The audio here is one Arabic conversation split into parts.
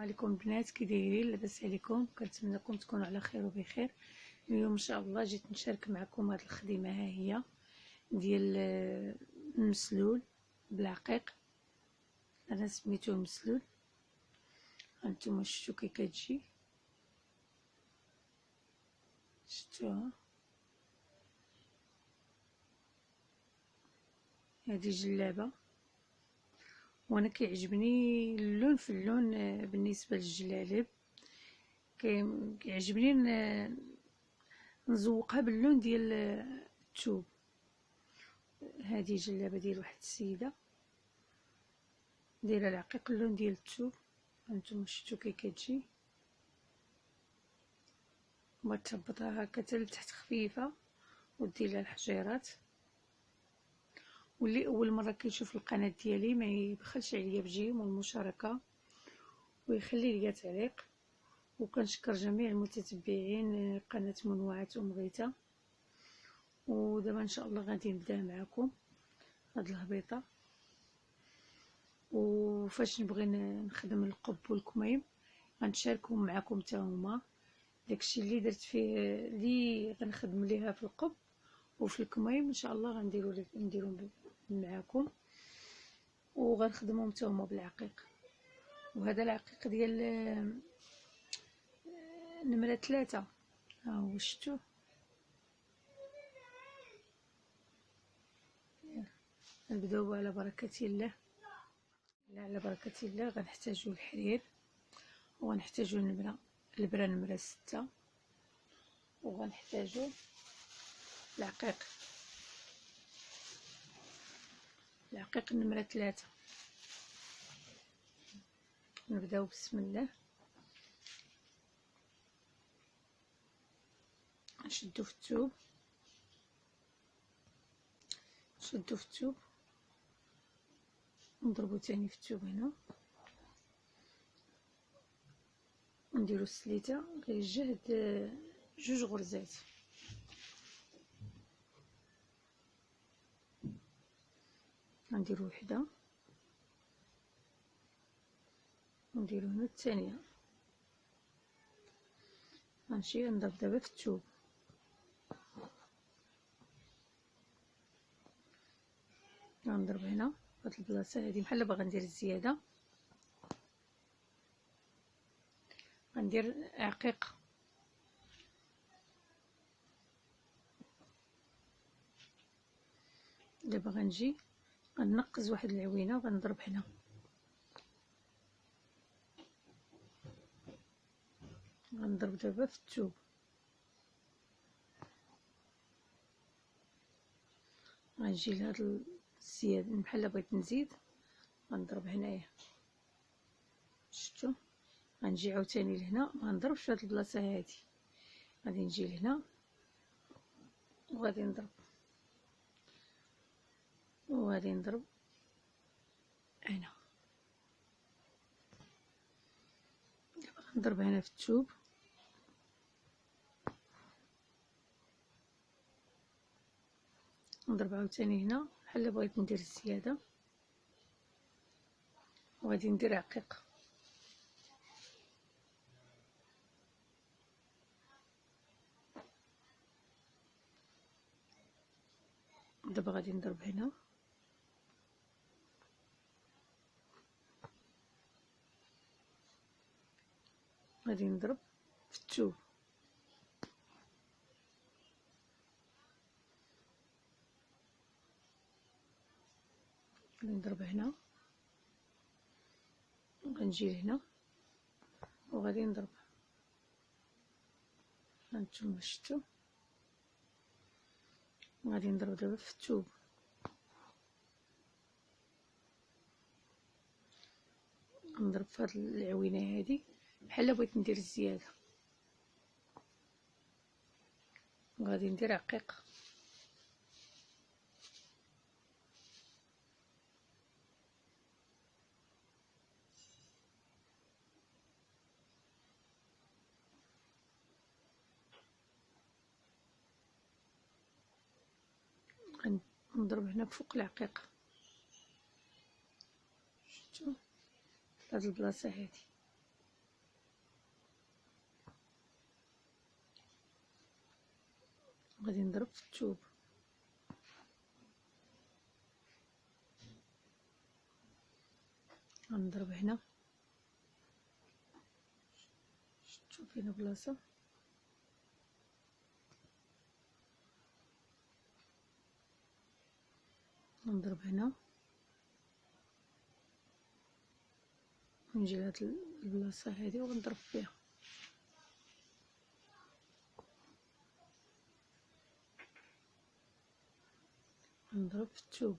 عليكم البنات، كي دايرين؟ لاباس عليكم؟ كنتمنىكم تكونوا على خير وبخير. اليوم ان شاء الله جيت نشارك معكم هذه الخدمه، ها هي ديال المسلول بالعقيق. انا سميتو المسلول. هانتوما شفتوا كي كتجي، شفتوها؟ هذه جلابه، وانا كيعجبني اللون في اللون. بالنسبه للجلالب كيعجبني نزوقها باللون ديال الثوب. هذه جلابه ديال واحد السيده دايره العقيق اللون ديال الثوب. هانتوما شفتوا كي كتجي، وتهبطها هكا حتى لتحت خفيفه ودير لها الحجيرات. واللي اول مره كيشوف القناه ديالي ما يبخلش عليا بجيم والمشاركه ويخلي لي تعليق. وكنشكر جميع المتتبعين قناه منوعات غيتا. ودابا ان شاء الله غادي نبدا معكم هاد الهبيطه. وفاش نبغي نخدم القب والكميم غنشاركهم معكم حتى هما. داكشي اللي درت فيه اللي غنخدم ليها في القب وفي الكميم ان شاء الله نديرو معكم، وغنخدمهم حتى هما بالعقيق. وهذا العقيق ديال نمره 3، ها هو شفتوه. نبداو على بركه الله. على بركه الله غنحتاجو الحرير، وغنحتاجو البره نمره 6، وغنحتاجو العقيق نمره 3. نبداو بسم الله. نشدو في الثوب، نضربو تاني في الثوب هنا، ونديرو السليته غير جهد 2 غرزات. غنديرو وحده، ونديرو هنا الثانيه. غنمشي نضرب دابا في الثوب، غنضرب هنا هاد البلاصه هادي بحال باغا ندير الزياده. غندير عقيق، دابا غنجي غنقز واحد العوينه وغنضرب هنا. غنضرب دابا في الثوب، غنجي لهاد الزياده بحال بغيت نزيد غنضرب هنايا. شفتوا؟ غنجي عاوتاني لهنا، ما غنضربش في هاد البلاصه هادي، غادي نجي لهنا وغادي نضرب، وغادي نضرب هنا. دابا غنضرب هنا في الثوب، نضرب عاوتاني هنا بحال بغيت ندير الزياده، وغادي ندير عقيق. دابا غادي نضرب هنا، غادي نضرب في الثوب، غادي نضرب هنا، غنجي لهنا وغادي نضرب. هانتوما شفتوا؟ غادي نضرب دابا في الثوب، نضرب في هاد العوينه هادي بحال بغيت ندير الزياده، وغادي ندير عقيق. غنضرب هنا فوق العقيق، شفتوا؟ هاد البلاصه هادي غادي نضرب في الثوب. غنضرب هنا، شفتو فين بلاصه، غنضرب هنا ونجي لهاد البلاصه هادي وغنضرب فيها. غنضرب في الثوب.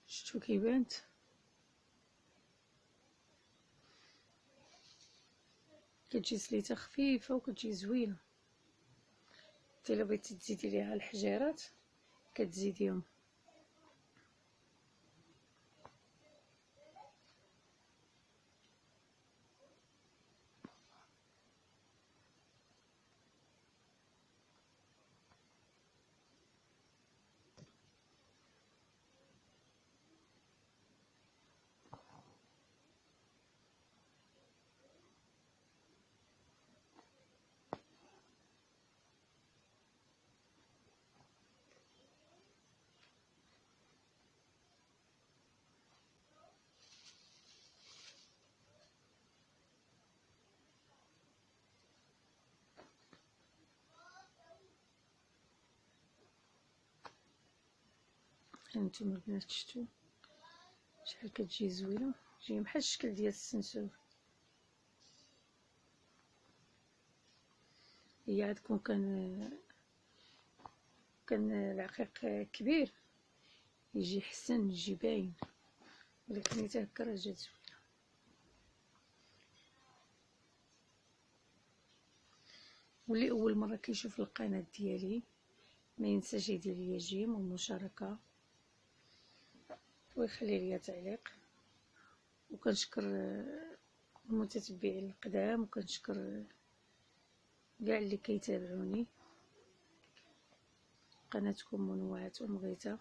شفتو كيبانت، كتجي سليته خفيفه وكتجي زوينه. حتى الا بغيتي تزيدي ليها الحجيرات كتزيديهم. هانتوما البنات شفتو شحال كتجي زوينه، تجي بحال الشكل ديال السنسور. هي عاد كان العقيق كبير يجي حسن، يجي باين، ولكن حتى هكا راه جات زوينه. واللي اول مره كيشوف القناه ديالي ما ينساش يدير ليا جيم والمشاركه ويخلي ليا تعليق. وكنشكر المتتبعين القدام، وكنشكر كاع اللي كيتابعوني. قناتكم منوعه ومغيته.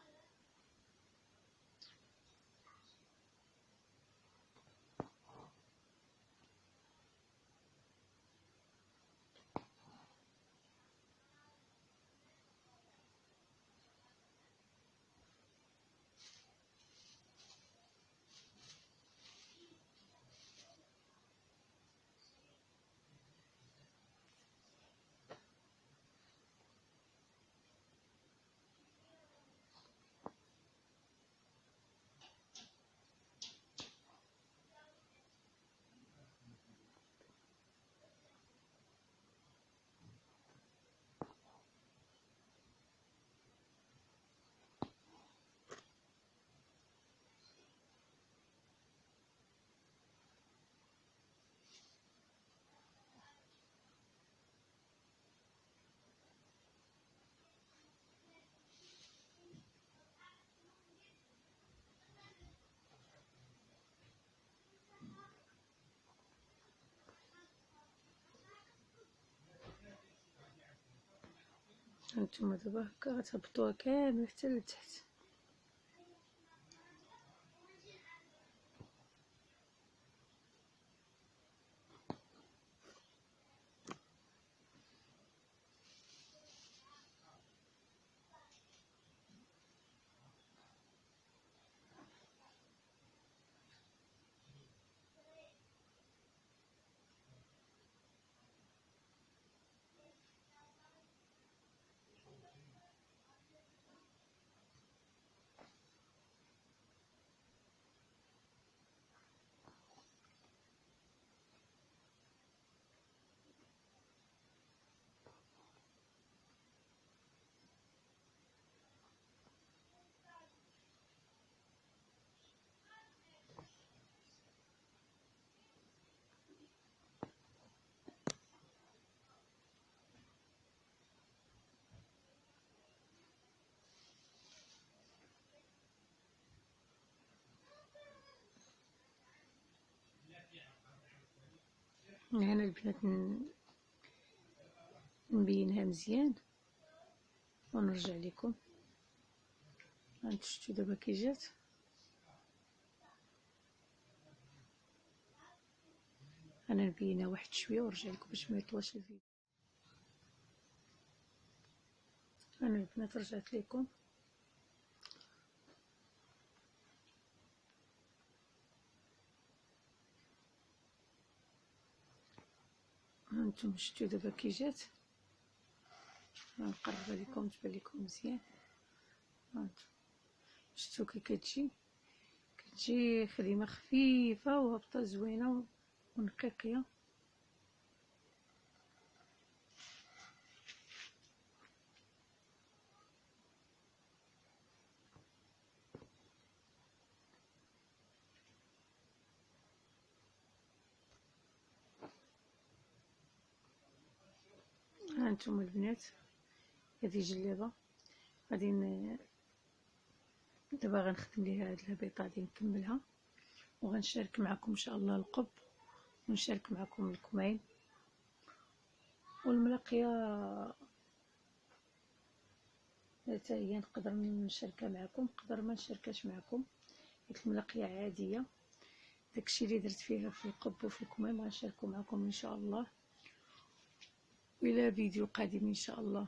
هانتوما دابا هكا غتهبطوها كامل حتى لتحت. هنا البنات نبينها مزيان ونرجع لكم. هانتو شفتو دابا كي جات. انا نبينها واحد شويه ونرجع لكم باش ما يطولش الفيديو. انا البنات رجعت لكم. هانتوما شفتوا دابا كي جات، غنقربها لكم تبان لكم مزيان. هانتوما شفتوا كي كتجي خدمه خفيفه وهابطه زوينه ونقيقيه. هانتوما البنات، هذه جلابه غادي دابا غنخدم ليها هاد الهبيطه غادي نكملها، وغنشارك معكم ان شاء الله القب، ونشارك معكم الكمين والملقيه حتى هي نقدر نشاركها معكم، نقدر ما نشاركهاش معكم، حيت الملقيه عاديه. داكشي اللي درت فيها في القب وفي الكمام غنشاركو معكم ان شاء الله، والى فيديو قادم ان شاء الله.